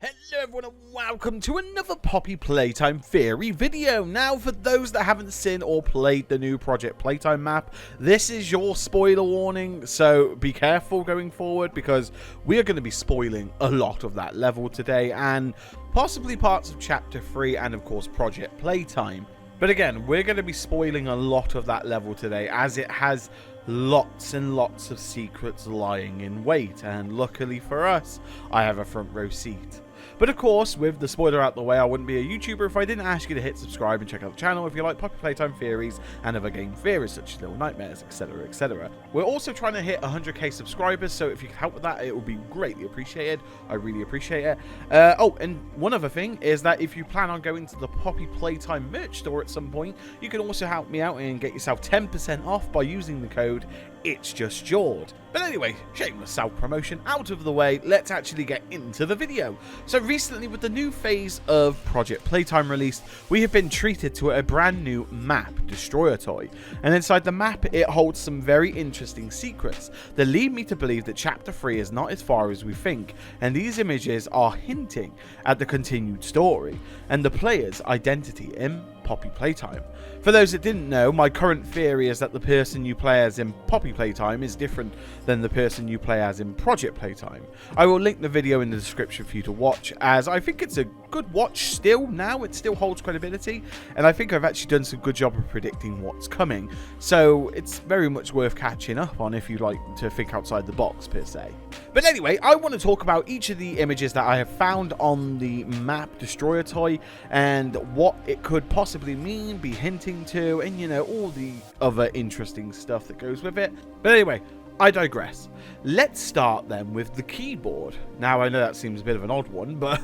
Hello everyone and welcome to another Poppy Playtime Theory video. Now for those that haven't seen or played the new Project Playtime map, this is your spoiler warning, so be careful going forward because we are going to be spoiling a lot of that level today and possibly parts of Chapter 3 and of course Project Playtime. But again, we're going to be spoiling a lot of that level today as it has lots and lots of secrets lying in wait, and luckily for us, I have a front row seat. But of course, with the spoiler out the way, I wouldn't be a YouTuber if I didn't ask you to hit subscribe and check out the channel if you like Poppy Playtime theories and other game theories such as Little Nightmares, etc, etc. We're also trying to hit 100k subscribers, so if you could help with that, it would be greatly appreciated. I really appreciate it. Oh, and one other thing is that if you plan on going to the Poppy Playtime merch store at some point, you can also help me out and get yourself 10% off by using the code It's Just Jord. But anyway, shameless self-promotion out of the way, let's actually get into the video. So recently with the new phase of Project Playtime released, we have been treated to a brand new map, Destroyer Toy. And inside the map, it holds some very interesting secrets that lead me to believe that Chapter 3 is not as far as we think. And these images are hinting at the continued story and the player's identity in Poppy Playtime. For those that didn't know, my current theory is that the person you play as in Poppy Playtime is different than the person you play as in Project Playtime. I will link the video in the description for you to watch, as I think it's a good watch still now. It still holds credibility, and I think I've actually done some good job of predicting what's coming. So it's very much worth catching up on if you like to think outside the box per se. But anyway, I want to talk about each of the images that I have found on the map Destroyer Toy and what it could possibly mean, be hinting to, and you know, all the other interesting stuff that goes with it. But anyway, I digress. Let's start then with the keyboard. Now I know that seems a bit of an odd one, but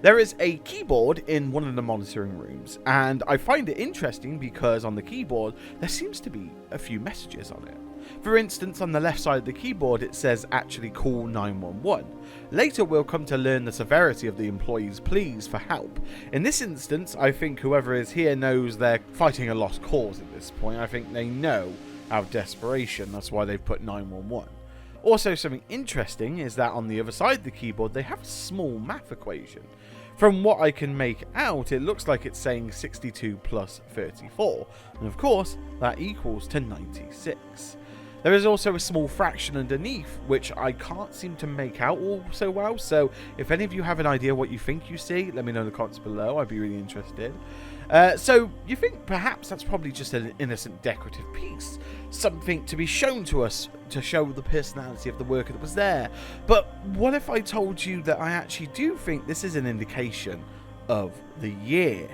there is a keyboard in one of the monitoring rooms, and I find it interesting because on the keyboard there seems to be a few messages on it. For instance, on the left side of the keyboard it says actually call 911. Later we'll come to learn the severity of the employee's pleas for help. In this instance, I think whoever is here knows they're fighting a lost cause at this point. I think they know out of desperation, that's why they've put 911. Also, something interesting is that on the other side of the keyboard they have a small math equation. From what I can make out, it looks like it's saying 62 plus 34, and of course that equals to 96. There is also a small fraction underneath, which I can't seem to make out all so well, so if any of you have an idea what you think you see, let me know in the comments below, I'd be really interested. So you think perhaps that's probably just an innocent decorative piece, something to be shown to us to show the personality of the worker that was there. But what if I told you that I actually do think this is an indication of the year?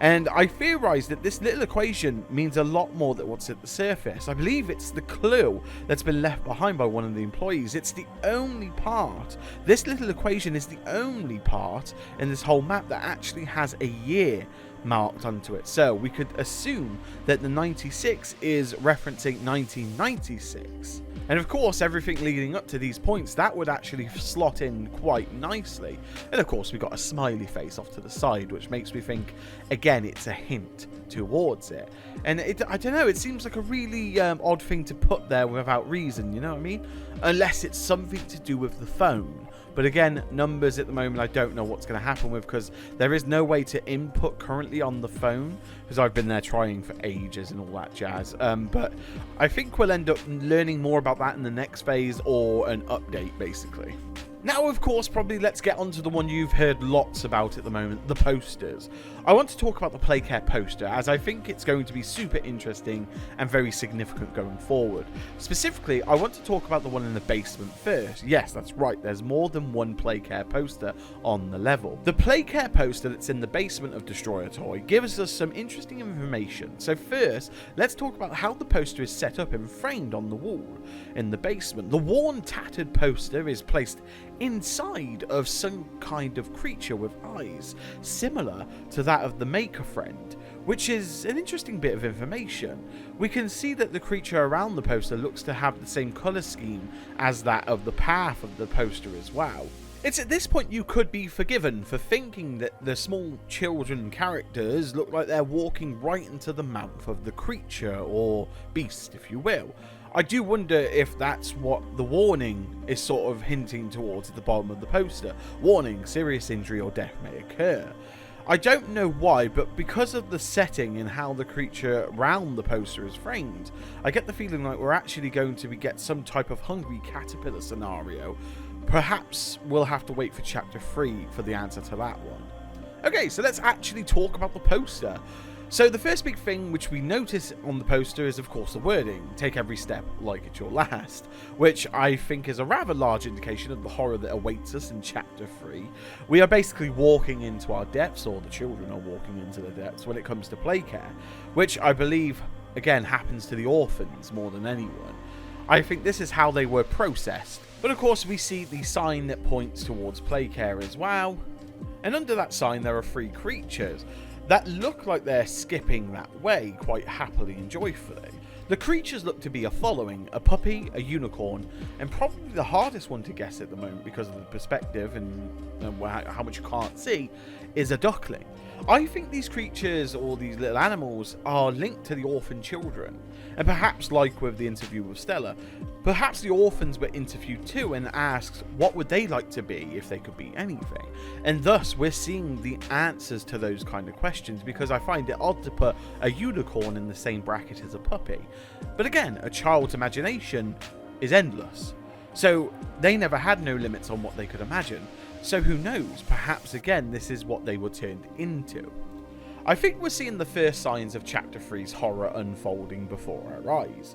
And I theorise that this little equation means a lot more than what's at the surface. I believe it's the clue that's been left behind by one of the employees. It's the only part. This little equation is the only part in this whole map that actually has a year marked onto it. So we could assume that the 96 is referencing 1996. And of course, everything leading up to these points, that would actually slot in quite nicely. And of course, we've got a smiley face off to the side, which makes me think, again, it's a hint towards it. And I don't know, it seems like a really odd thing to put there without reason, you know what I mean? Unless it's something to do with the phone. But again, numbers at the moment I don't know what's going to happen with, because there is no way to input currently on the phone, because I've been there trying for ages and all that jazz. But I think we'll end up learning more about that in the next phase, or an update basically. Now, of course, probably let's get on to the one you've heard lots about at the moment, the posters. I want to talk about the Playcare poster, as I think it's going to be super interesting and very significant going forward. Specifically, I want to talk about the one in the basement first. Yes, that's right, there's more than one Playcare poster on the level. The Playcare poster that's in the basement of Destroyer Toy gives us some interesting information. So first, let's talk about how the poster is set up and framed on the wall in the basement. The worn, tattered poster is placed inside of some kind of creature with eyes, similar to that of the Maker Friend, which is an interesting bit of information. We can see that the creature around the poster looks to have the same colour scheme as that of the path of the poster as well. It's at this point you could be forgiven for thinking that the small children characters look like they're walking right into the mouth of the creature, or beast if you will. I do wonder if that's what the warning is sort of hinting towards at the bottom of the poster. Warning, serious injury or death may occur. I don't know why, but because of the setting and how the creature around the poster is framed, I get the feeling like we're actually going to get some type of hungry caterpillar scenario. Perhaps we'll have to wait for chapter 3 for the answer to that one. Okay, so let's actually talk about the poster. So the first big thing which we notice on the poster is of course the wording, take every step like it's your last, which I think is a rather large indication of the horror that awaits us in chapter 3. We are basically walking into our depths, or the children are walking into the depths when it comes to play care, which I believe again happens to the orphans more than anyone. I think this is how they were processed. But of course we see the sign that points towards play care as well, and under that sign there are 3 creatures that look like they're skipping that way quite happily and joyfully. The creatures look to be a following, a puppy, a unicorn, and probably the hardest one to guess at the moment because of the perspective and how much you can't see, is a duckling. I think these creatures, or these little animals, are linked to the orphan children. And perhaps, like with the interview with Stella, perhaps the orphans were interviewed too and asked what would they like to be if they could be anything. And thus we're seeing the answers to those kind of questions, because I find it odd to put a unicorn in the same bracket as a puppy. But again, a child's imagination is endless. So they never had no limits on what they could imagine. So who knows, perhaps again this is what they were turned into. I think we're seeing the first signs of chapter 3's horror unfolding before our eyes.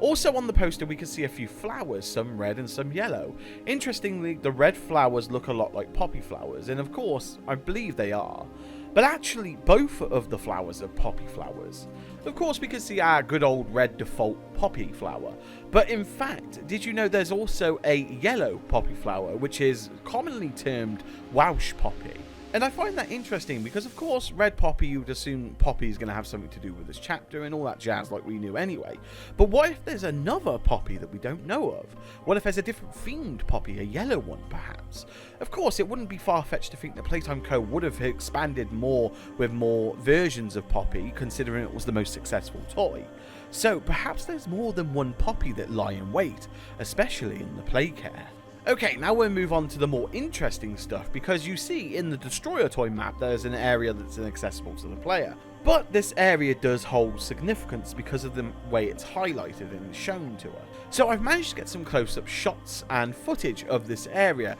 Also on the poster we can see a few flowers, some red and some yellow. Interestingly, the red flowers look a lot like poppy flowers, and of course I believe they are. But actually both of the flowers are poppy flowers. Of course we can see our good old red default poppy flower, but in fact, did you know there's also a yellow poppy flower, which is commonly termed Welsh poppy? And I find that interesting because, of course, red poppy, you would assume poppy is going to have something to do with this chapter and all that jazz like we knew anyway. But what if there's another poppy that we don't know of? What if there's a different themed poppy, a yellow one perhaps? Of course, it wouldn't be far-fetched to think that Playtime Co. would have expanded more with more versions of Poppy, considering it was the most successful toy. So perhaps there's more than one Poppy that lie in wait, especially in the play care. Okay, now we'll move on to the more interesting stuff, because you see in the Destroyer toy map there's an area that's inaccessible to the player. But this area does hold significance because of the way it's highlighted and shown to us. So I've managed to get some close-up shots and footage of this area,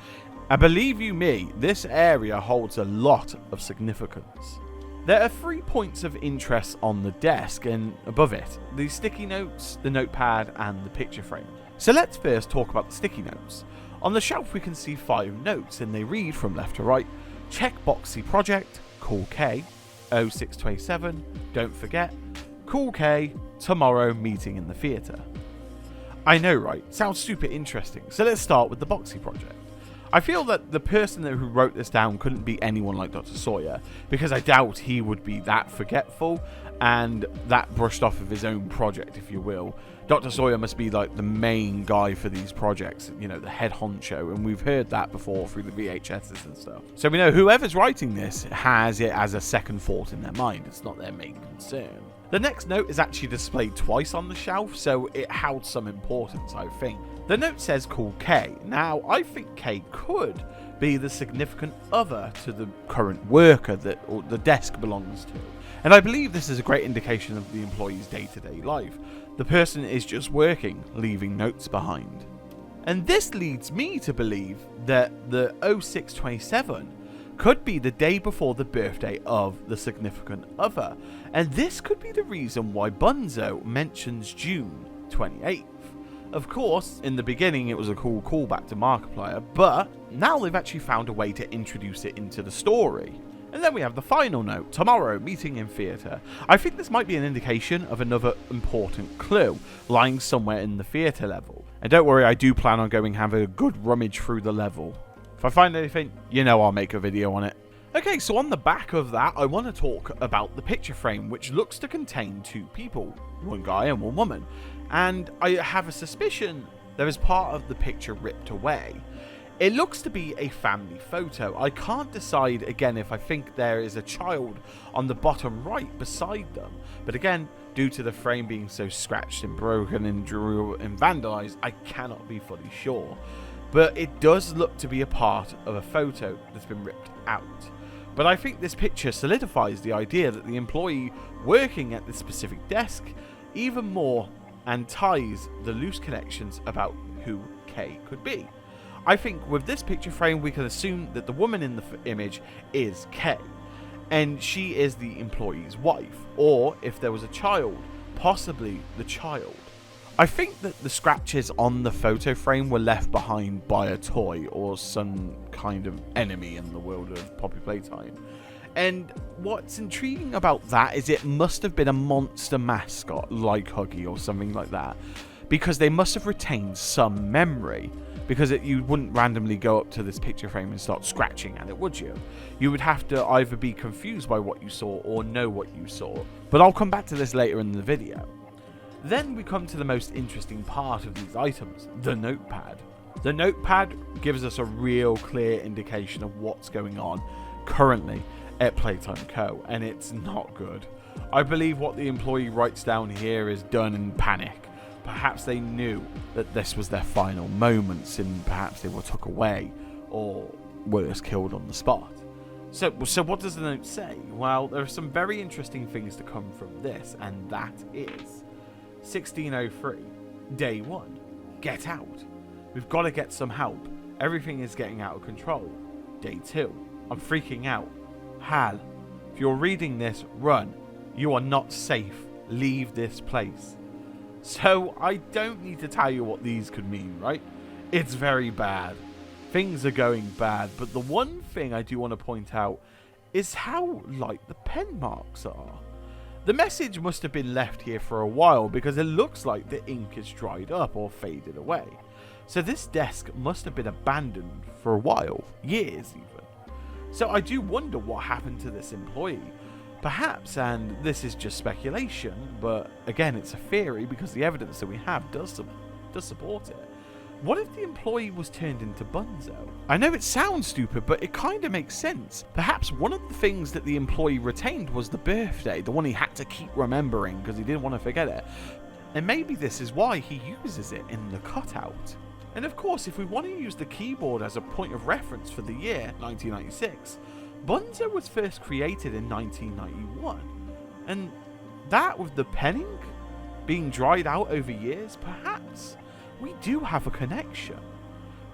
and believe you me, this area holds a lot of significance. There are 3 points of interest on the desk and above it: the sticky notes, the notepad and the picture frame. So let's first talk about the sticky notes. On the shelf we can see 5 notes, and they read from left to right: check Boxy project, Cool K, 0627, don't forget, Cool K, tomorrow meeting in the theatre. I know, right? Sounds super interesting. So let's start with the Boxy project. I feel that the person who wrote this down couldn't be anyone like Dr. Sawyer, because I doubt he would be that forgetful and that brushed off of his own project, if you will. Dr. Sawyer must be like the main guy for these projects, you know, the head honcho, and we've heard that before through the VHSs and stuff. So we know whoever's writing this has it as a second thought in their mind. It's not their main concern. The next note is actually displayed twice on the shelf, so it held some importance, I think. The note says Call K. Now, I think K could be the significant other to the current worker that the desk belongs to. And I believe this is a great indication of the employee's day-to-day life. The person is just working, leaving notes behind. And this leads me to believe that the 0627 could be the day before the birthday of the significant other. And this could be the reason why Bunzo mentions June 28th. Of course, in the beginning it was a cool callback to Markiplier, but now they've actually found a way to introduce it into the story. And then we have the final note, tomorrow, meeting in theatre. I think this might be an indication of another important clue lying somewhere in the theatre level. And don't worry, I do plan on going and have a good rummage through the level. If I find anything, you know I'll make a video on it. Okay, so on the back of that, I want to talk about the picture frame, which looks to contain 2 people, one guy and one woman. And I have a suspicion there is part of the picture ripped away. It looks to be a family photo. I can't decide again if I think there is a child on the bottom right beside them. But again, due to the frame being so scratched and broken and vandalized, I cannot be fully sure. But it does look to be a part of a photo that's been ripped out. But I think this picture solidifies the idea that the employee working at this specific desk even more and ties the loose connections about who Kay could be. I think with this picture frame we can assume that the woman in the image is Kay, and she is the employee's wife, or if there was a child, possibly the child. I think that the scratches on the photo frame were left behind by a toy or some kind of enemy in the world of Poppy Playtime. And what's intriguing about that is it must have been a monster mascot like Huggy or something like that, because they must have retained some memory. Because you wouldn't randomly go up to this picture frame and start scratching at it, would you? You would have to either be confused by what you saw or know what you saw. But I'll come back to this later in the video. Then we come to the most interesting part of these items, the notepad. The notepad gives us a real clear indication of what's going on currently at Playtime Co. And it's not good. I believe what the employee writes down here is done in panic. Perhaps they knew that this was their final moments and perhaps they were took away or worse, killed on the spot. So what does the note say? Well, there are some very interesting things to come from this, and that is 1603, day 1, get out. We've got to get some help. Everything is getting out of control. Day 2, I'm freaking out. Hal, if you're reading this, run. You are not safe. Leave this place. So, I don't need to tell you what these could mean, right? It's very bad. Things are going bad, but the one thing I do want to point out is how light the pen marks are. The message must have been left here for a while because it looks like the ink is dried up or faded away. So this desk must have been abandoned for a while, years even. So I do wonder what happened to this employee. Perhaps, and this is just speculation, but again it's a theory because the evidence that we have does support it. What if the employee was turned into Bunzo? I know it sounds stupid, but it kind of makes sense. Perhaps one of the things that the employee retained was the birthday, the one he had to keep remembering because he didn't want to forget it. And maybe this is why he uses it in the cutout. And of course, if we want to use the keyboard as a point of reference for the year 1996, Bunzo was first created in 1991, and that with the pen ink being dried out over years, perhaps we do have a connection.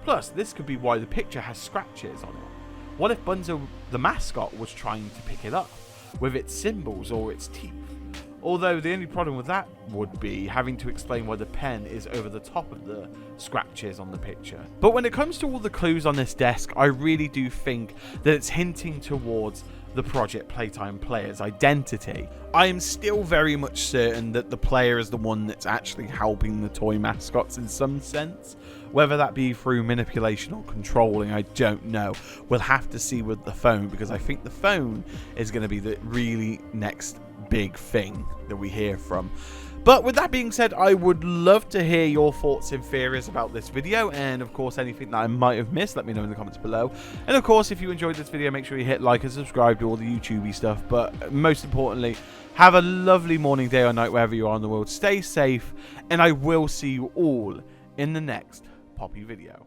Plus, this could be why the picture has scratches on it. What if Bunzo the mascot was trying to pick it up with its symbols or its teeth? Although the only problem with that would be having to explain why the pen is over the top of the scratches on the picture. But when it comes to all the clues on this desk, I really do think that it's hinting towards the Project Playtime player's identity. I am still very much certain that the player is the one that's actually helping the toy mascots in some sense. Whether that be through manipulation or controlling, I don't know. We'll have to see with the phone, because I think the phone is going to be the really next big thing that we hear from. But with that being said, I would love to hear your thoughts and theories about this video, and of course anything that I might have missed, let me know in the comments below. And of course, if you enjoyed this video, make sure you hit like and subscribe to all the YouTubey stuff. But most importantly, have a lovely morning, day or night wherever you are in the world. Stay safe, and I will see you all in the next Poppy video.